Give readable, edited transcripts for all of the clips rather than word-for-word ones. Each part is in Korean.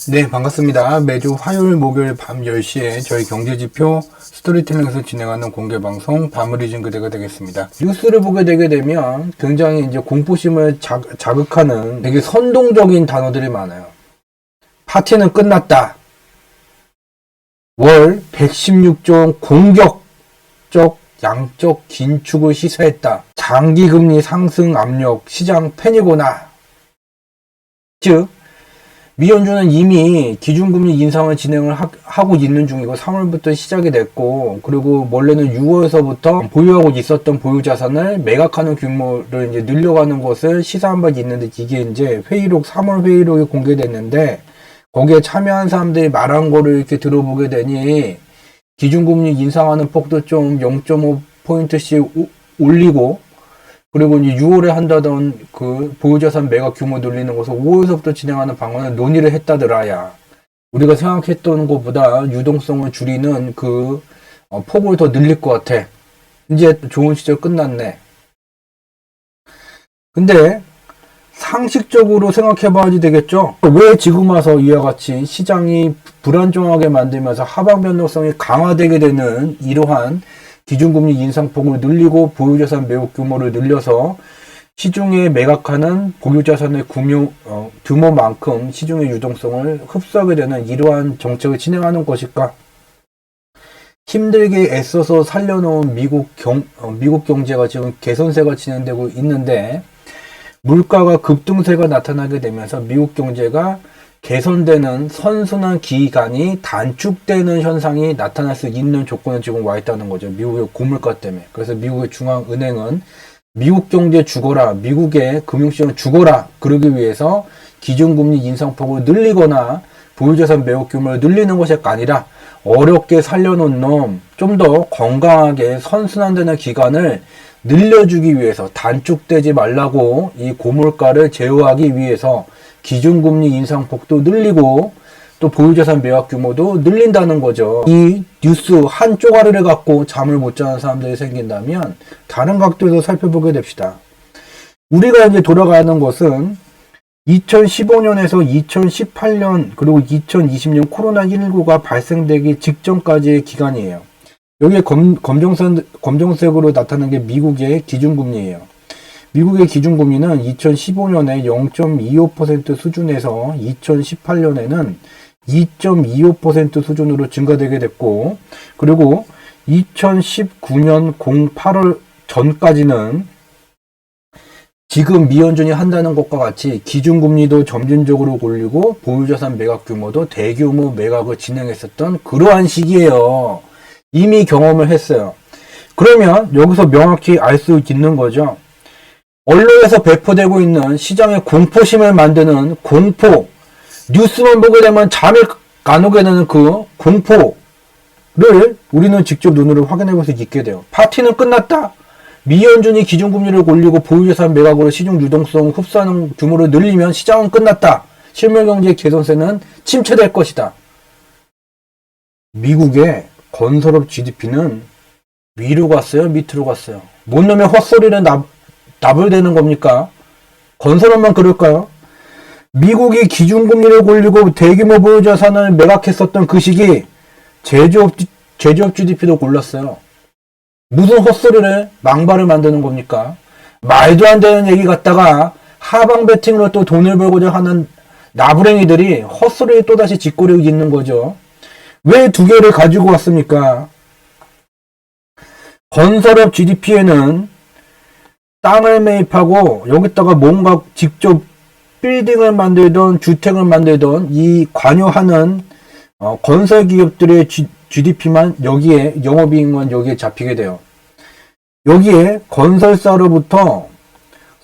네, 반갑습니다. 매주 화요일, 목요일 밤 10시에 저희 경제지표 스토리텔링에서 진행하는 공개방송 밤을 잊은 그대가 되겠습니다. 뉴스를 보게 되게 되면 굉장히 이제 공포심을 자극하는 되게 선동적인 단어들이 많아요. 파티는 끝났다. 월 116조 공격적 양적 긴축을 시사했다. 장기금리 상승 압력 시장 패닉오나. 즉 미연준은 이미 기준금리 인상을 진행을 하고 있는 중이고 3월부터 시작이 됐고, 그리고 원래는 6월서부터 보유하고 있었던 보유자산을 매각하는 규모를 이제 늘려가는 것을 시사한 바 있는데, 이게 이제 회의록 3월 회의록이 공개됐는데 거기에 참여한 사람들이 말한 거를 이렇게 들어보게 되니 기준금리 인상하는 폭도 좀 0.5포인트씩 올리고, 그리고 이제 6월에 한다던 그 보유자산 매각 규모 늘리는 것을 5월서부터 진행하는 방안을 논의를 했다더라야. 우리가 생각했던 것보다 유동성을 줄이는 그 폭을 더 늘릴 것 같아. 이제 좋은 시절 끝났네. 근데 상식적으로 생각해봐야지 되겠죠? 왜 지금 와서 이와 같이 시장이 불안정하게 만들면서 하방 변동성이 강화되게 되는 이러한 기준금리 인상폭을 늘리고 보유자산 매각 규모를 늘려서 시중에 매각하는 보유자산의 규모만큼 시중의 유동성을 흡수하게 되는 이러한 정책을 진행하는 것일까? 힘들게 애써서 살려놓은 미국 경제가 지금 개선세가 진행되고 있는데, 물가가 급등세가 나타나게 되면서 미국 경제가 개선되는 선순환 기간이 단축되는 현상이 나타날 수 있는 조건에 지금 와 있다는 거죠. 미국의 고물가 때문에. 그래서 미국의 중앙은행은 미국 경제 죽어라, 미국의 금융시장 죽어라, 그러기 위해서 기준금리 인상폭을 늘리거나 보유자산 매각 규모를 늘리는 것이 아니라 어렵게 살려놓은 놈, 좀 더 건강하게 선순환되는 기간을 늘려주기 위해서, 단축되지 말라고 이 고물가를 제어하기 위해서 기준금리 인상폭도 늘리고 또 보유자산 매각 규모도 늘린다는 거죠. 이 뉴스 한 쪼가리를 갖고 잠을 못 자는 사람들이 생긴다면 다른 각도에서 살펴보게 됩시다. 우리가 이제 돌아가는 것은 2015년에서 2018년 그리고 2020년 코로나19가 발생되기 직전까지의 기간이에요. 여기에 검정색으로 나타나는 게 미국의 기준금리예요. 미국의 기준금리는 2015년에 0.25% 수준에서 2018년에는 2.25% 수준으로 증가되게 됐고, 그리고 2019년 08월 전까지는 지금 미연준이 한다는 것과 같이 기준금리도 점진적으로 올리고 보유자산 매각 규모도 대규모 매각을 진행했었던 그러한 시기예요. 이미 경험을 했어요. 그러면 여기서 명확히 알 수 있는 거죠. 언론에서 배포되고 있는 시장의 공포심을 만드는 공포, 뉴스만 보게 되면 잠이 안 오게 되는 그 공포를 우리는 직접 눈으로 확인해 볼 수 있게 돼요. 파티는 끝났다. 미연준이 기준금리를 올리고 보유자산 매각으로 시중 유동성 흡수하는 규모를 늘리면 시장은 끝났다. 실물경제 개선세는 침체될 것이다. 미국의 건설업 GDP는 위로 갔어요? 밑으로 갔어요? 뭔 놈의 헛소리를 나불대는 겁니까? 건설업만 그럴까요? 미국이 기준금리를 올리고 대규모 보유자산을 매각했었던 그 시기 제조업 GDP도 올랐어요. 무슨 헛소리를 망발을 만드는 겁니까? 말도 안 되는 얘기 갖다가 하방 베팅으로 또 돈을 벌고자 하는 나부랭이들이 헛소리에 또다시 짓거리고 있는 거죠. 왜 두 개를 가지고 왔습니까? 건설업 GDP에는 땅을 매입하고 여기다가 뭔가 직접 빌딩을 만들던 주택을 만들던 이 관여하는 건설 기업들의 GDP만 여기에, 영업이익만 여기에 잡히게 돼요. 여기에 건설사로부터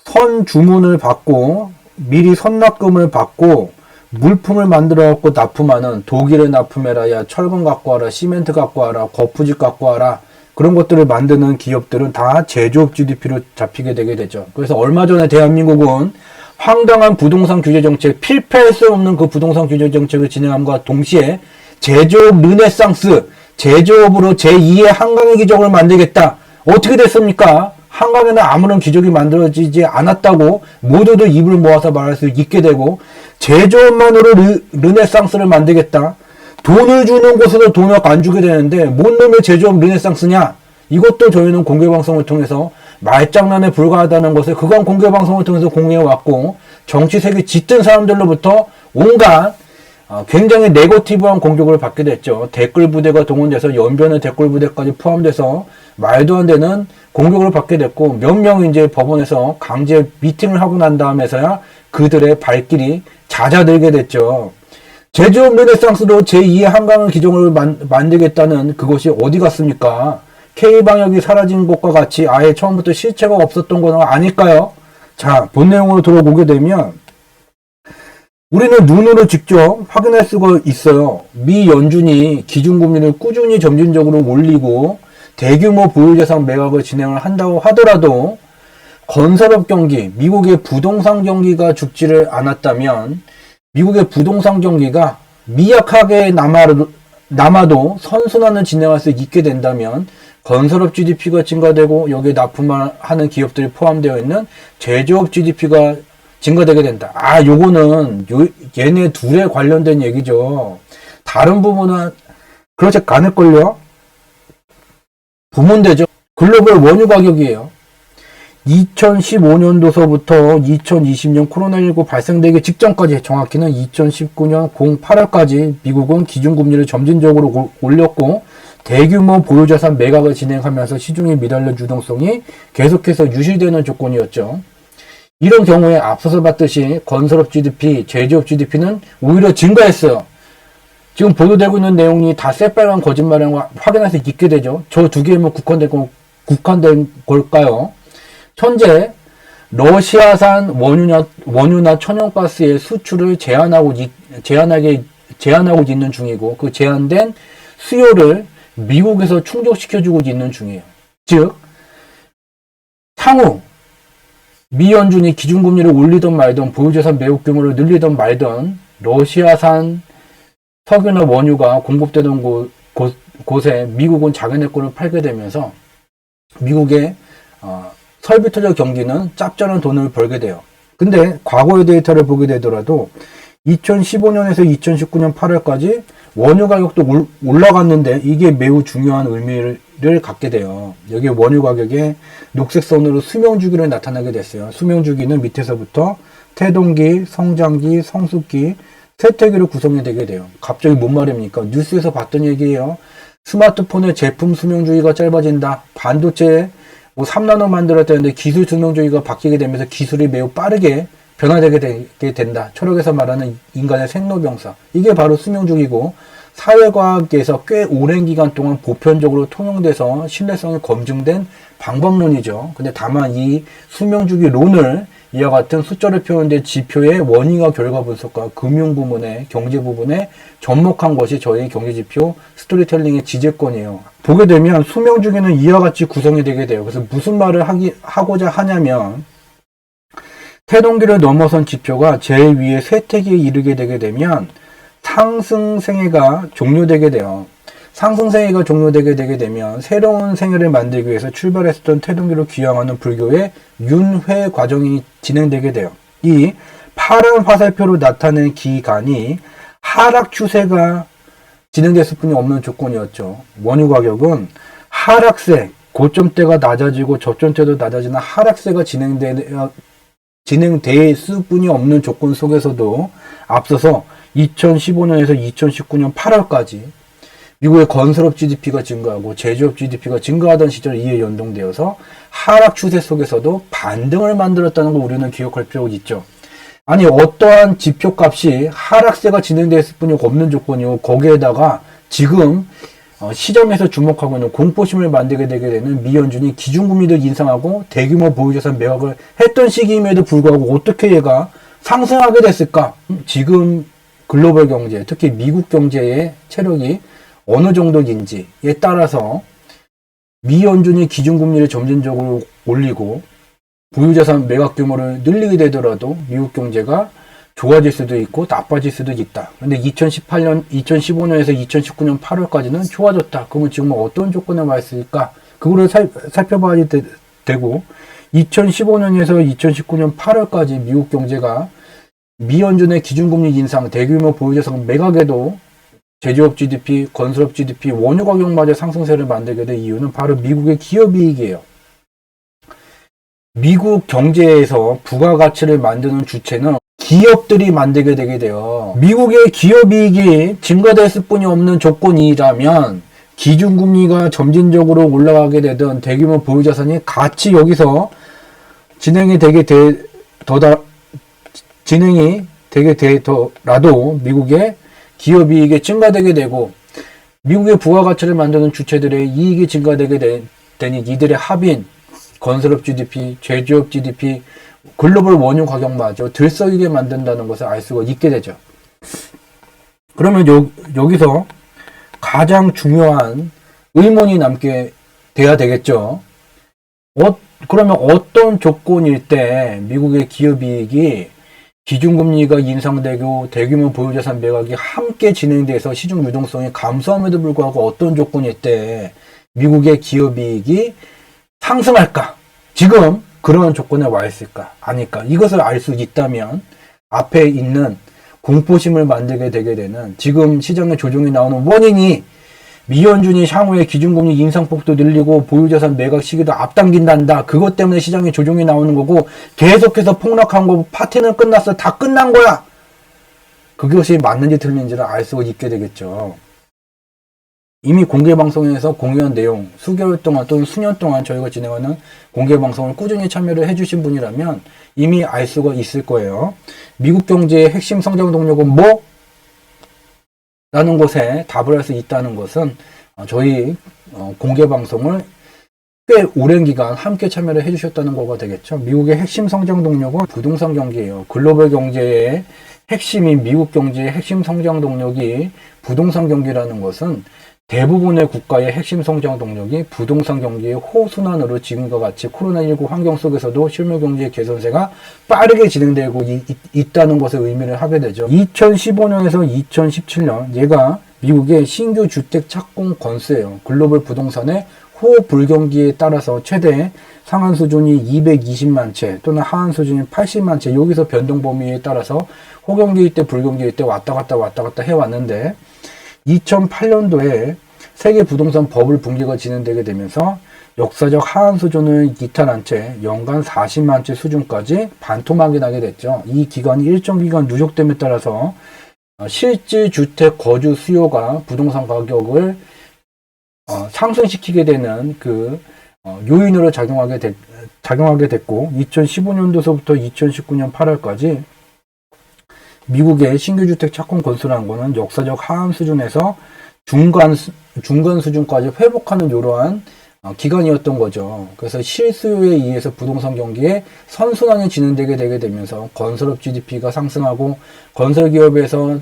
선 주문을 받고 미리 선납금을 받고 물품을 만들어 갖고 납품하는, 독일에 납품해라, 야 철근 갖고 와라, 시멘트 갖고 와라, 거푸집 갖고 와라, 그런 것들을 만드는 기업들은 다 제조업 GDP로 잡히게 되게 되죠. 그래서 얼마 전에 대한민국은 황당한 부동산 규제 정책, 필패할 수 없는 그 부동산 규제 정책을 진행함과 동시에 제조업 르네상스, 제조업으로 제2의 한강의 기적을 만들겠다. 어떻게 됐습니까? 한강에는 아무런 기적이 만들어지지 않았다고 모두들 입을 모아서 말할 수 있게 되고, 제조업만으로 르네상스를 만들겠다. 돈을 주는 곳에서 돈을 안 주게 되는데 뭔 놈의 제조업 르네상스냐? 이것도 저희는 공개방송을 통해서 말장난에 불과하다는 것을 그간 공개방송을 통해서 공개해왔고, 정치색이 짙은 사람들로부터 온갖 굉장히 네거티브한 공격을 받게 됐죠. 댓글 부대가 동원돼서 연변의 댓글 부대까지 포함돼서 말도 안 되는 공격을 받게 됐고, 몇 명 이제 법원에서 강제 미팅을 하고 난 다음에서야 그들의 발길이 잦아들게 됐죠. 제조업 르네상스로 제2의 한강을 기종을 만들겠다는 그것이 어디 갔습니까? K방역이 사라진 것과 같이 아예 처음부터 실체가 없었던 건 아닐까요? 자, 본 내용으로 들어보게 되면 우리는 눈으로 직접 확인할 수가 있어요. 미 연준이 기준금리를 꾸준히 점진적으로 올리고 대규모 보유자산 매각을 진행을 한다고 하더라도 건설업 경기, 미국의 부동산 경기가 죽지를 않았다면, 미국의 부동산 경기가 미약하게 남아도 선순환을 진행할 수 있게 된다면 건설업 GDP가 증가되고 여기에 납품하는 기업들이 포함되어 있는 제조업 GDP가 증가되게 된다. 요거는 얘네 둘에 관련된 얘기죠. 다른 부분은 그렇지 않을걸요? 부문되죠. 글로벌 원유 가격이에요. 2015년도서부터 2020년 코로나19 발생되기 직전까지, 정확히는 2019년 08월까지 미국은 기준금리를 점진적으로 올렸고 대규모 보유자산 매각을 진행하면서 시중의 미달러 유동성이 계속해서 유지되는 조건이었죠. 이런 경우에 앞서서 봤듯이 건설업 GDP, 제조업 GDP는 오히려 증가했어요. 지금 보도되고 있는 내용이 다 새빨간 거짓말이라는 걸 확인할 수 있게 되죠. 저 두 개에만 국한된 걸까요? 현재 러시아산 원유나 천연가스의 수출을 제한하고 있는 중이고, 그 제한된 수요를 미국에서 충족시켜주고 있는 중이에요. 즉, 향후 미 연준이 기준금리를 올리든 말든 보유자산 매국 규모를 늘리든 말든 러시아산 석유나 원유가 공급되던 곳에 미국은 자기네 거를 팔게 되면서 미국의 설비 투자 경기는 짭짤한 돈을 벌게 돼요. 근데 과거의 데이터를 보게 되더라도 2015년에서 2019년 8월까지 원유 가격도 올라갔는데 이게 매우 중요한 의미를 갖게 돼요. 여기 원유 가격에 녹색 선으로 수명주기를 나타나게 됐어요. 수명주기는 밑에서부터 태동기, 성장기, 성숙기, 쇠퇴기로 구성이 되게 돼요. 갑자기 뭔 말입니까? 뉴스에서 봤던 얘기예요. 스마트폰의 제품 수명주기가 짧아진다. 반도체 3나노 만들었다는데 기술 수명주기가 바뀌게 되면서 기술이 매우 빠르게 변화되게 된다. 철학에서 말하는 인간의 생로병사. 이게 바로 수명주기고, 사회과학에서 꽤 오랜 기간 동안 보편적으로 통용돼서 신뢰성이 검증된 방법론이죠. 근데 다만 이 수명주기론을 이와 같은 숫자로 표현된 지표의 원인과 결과 분석과 금융 부문의 경제 부분에 접목한 것이 저희 경제지표 스토리텔링의 지재권이에요. 보게 되면 수명주기는 이와 같이 구성이 되게 돼요. 그래서 무슨 말을 하고자 하냐면, 태동기를 넘어선 지표가 제일 위에 쇠퇴기에 이르게 되게 되면 상승생애가 종료되게 돼요. 상승생애가 종료되게 되면 새로운 생애를 만들기 위해서 출발했었던 태동기로 귀향하는 불교의 윤회 과정이 진행되게 돼요. 이 파란 화살표로 나타낸 기간이 하락 추세가 진행됐을 뿐이 없는 조건이었죠. 원유 가격은 하락세, 고점대가 낮아지고 저점대도 낮아지는 하락세가 진행될 뿐이 없는 조건 속에서도 앞서서 2015년에서 2019년 8월까지 미국의 건설업 GDP가 증가하고 제조업 GDP가 증가하던 시절 이에 연동되어서 하락 추세 속에서도 반등을 만들었다는 걸 우리는 기억할 필요가 있죠. 아니, 어떠한 지표값이 하락세가 진행됐을 뿐이 없는 조건이고, 거기에다가 지금 시점에서 주목하고 있는 공포심을 만들게 되게 되는 미 연준이 기준금리를 인상하고 대규모 보유자산 매각을 했던 시기임에도 불구하고 어떻게 얘가 상승하게 됐을까? 지금 글로벌 경제, 특히 미국 경제의 체력이 어느 정도인지에 따라서 미 연준이 기준금리를 점진적으로 올리고 보유자산 매각 규모를 늘리게 되더라도 미국 경제가 좋아질 수도 있고 나빠질 수도 있다. 근데 2015년에서 2019년 8월까지는 좋아졌다. 그러면 지금 어떤 조건에 와 있을까? 그거를 살펴봐야 되고, 2015년에서 2019년 8월까지 미국 경제가 미연준의 기준금리 인상, 대규모 보유자산 매각에도 제조업 GDP, 건설업 GDP, 원유 가격마저 상승세를 만들게 된 이유는 바로 미국의 기업이익이에요. 미국 경제에서 부가가치를 만드는 주체는 기업들이 만들게 되게 돼요. 미국의 기업이익이 증가됐을 뿐이 없는 조건이라면 기준금리가 점진적으로 올라가게 되던 대규모 보유자산이 같이 여기서 진행이 되게 되더라도 미국의 기업이익이 증가되게 되고 미국의 부가가치를 만드는 주체들의 이익이 증가되게 되니 이들의 합인, 건설업 GDP, 제조업 GDP, 글로벌 원유 가격마저 들썩이게 만든다는 것을 알 수가 있게 되죠. 그러면 여기서 가장 중요한 의문이 남게 돼야 되겠죠. 그러면 어떤 조건일 때 미국의 기업이익이 기준금리가 인상되고 대규모 보유자산 매각이 함께 진행돼서 시중 유동성이 감소함에도 불구하고 어떤 조건일 때 미국의 기업이익이 상승할까? 지금 그런 조건에 와 있을까? 아닐까? 이것을 알 수 있다면 앞에 있는 공포심을 만들게 되게 되는 지금 시장의 조정이 나오는 원인이 미연준이 향후에 기준금리 인상폭도 늘리고 보유자산 매각 시기도 앞당긴단다. 그것 때문에 시장에 조정이 나오는 거고 계속해서 폭락한 거 파티는 끝났어. 다 끝난 거야. 그것이 맞는지 틀린지를 알 수가 있게 되겠죠. 이미 공개방송에서 공유한 내용 수개월 동안 또는 수년 동안 저희가 진행하는 공개방송을 꾸준히 참여를 해주신 분이라면 이미 알 수가 있을 거예요. 미국 경제의 핵심 성장 동력은 뭐? 라는 것에 답을 할 수 있다는 것은 저희 공개방송을 꽤 오랜 기간 함께 참여를 해주셨다는 거가 되겠죠. 미국의 핵심 성장 동력은 부동산 경기예요. 글로벌 경제의 핵심인 미국 경제의 핵심 성장 동력이 부동산 경기라는 것은 대부분의 국가의 핵심 성장 동력이 부동산 경기의 호순환으로 지금과 같이 코로나19 환경 속에서도 실물 경제의 개선세가 빠르게 진행되고 있다는 것을 의미를 하게 되죠. 2015년에서 2017년 얘가 미국의 신규 주택 착공 건수예요. 글로벌 부동산의 호불경기에 따라서 최대 상한 수준이 220만 채 또는 하한 수준이 80만 채 여기서 변동 범위에 따라서 호경기일 때 불경기일 때 왔다 갔다 해왔는데 2008년도에 세계 부동산 버블 붕괴가 진행되게 되면서 역사적 하한 수준을 이탈한 채 연간 40만 채 수준까지 반토막이 나게 됐죠. 이 기간이 일정 기간 누적됨에 따라서 실질 주택 거주 수요가 부동산 가격을 상승시키게 되는 그 요인으로 작용하게 됐고 2015년도서부터 2019년 8월까지 미국의 신규 주택 착공 건수라는 것은 역사적 하한 수준에서 중간 수준까지 회복하는 이러한 기간이었던 거죠. 그래서 실수요에 의해서 부동산 경기에 선순환이 진행되게 되게 되면서 건설업 GDP가 상승하고 건설기업에서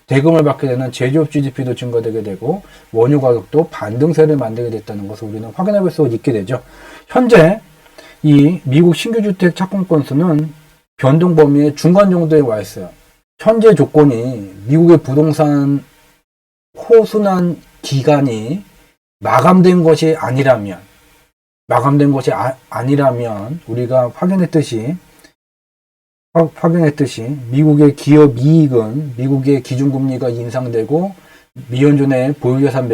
대금을 받게 되는 제조업 GDP도 증가되게 되고 원유 가격도 반등세를 만들게 됐다는 것을 우리는 확인해 볼 수 있게 되죠. 현재 이 미국 신규 주택 착공 건수는 변동 범위의 중간 정도에 와 있어요. 현재 조건이 미국의 부동산 호순환 기간이 마감된 것이 아니라면 우리가 확인했듯이 미국의 기업 이익은 미국의 기준금리가 인상되고 미연준의 보유자산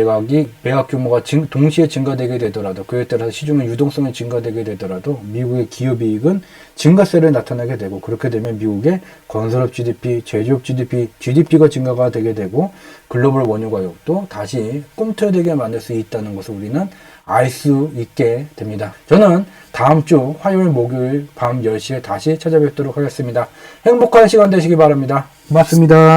매각 규모가 동시에 증가되게 되더라도 그에 따라서 시중의 유동성이 증가되게 되더라도 미국의 기업 이익은 증가세를 나타나게 되고 그렇게 되면 미국의 건설업 GDP, 제조업 GDP가 증가가 되게 되고 글로벌 원유 가격도 다시 꿈틀대게 만들 수 있다는 것을 우리는 알 수 있게 됩니다. 저는 다음 주 화요일, 목요일 밤 10시에 다시 찾아뵙도록 하겠습니다. 행복한 시간 되시기 바랍니다. 고맙습니다.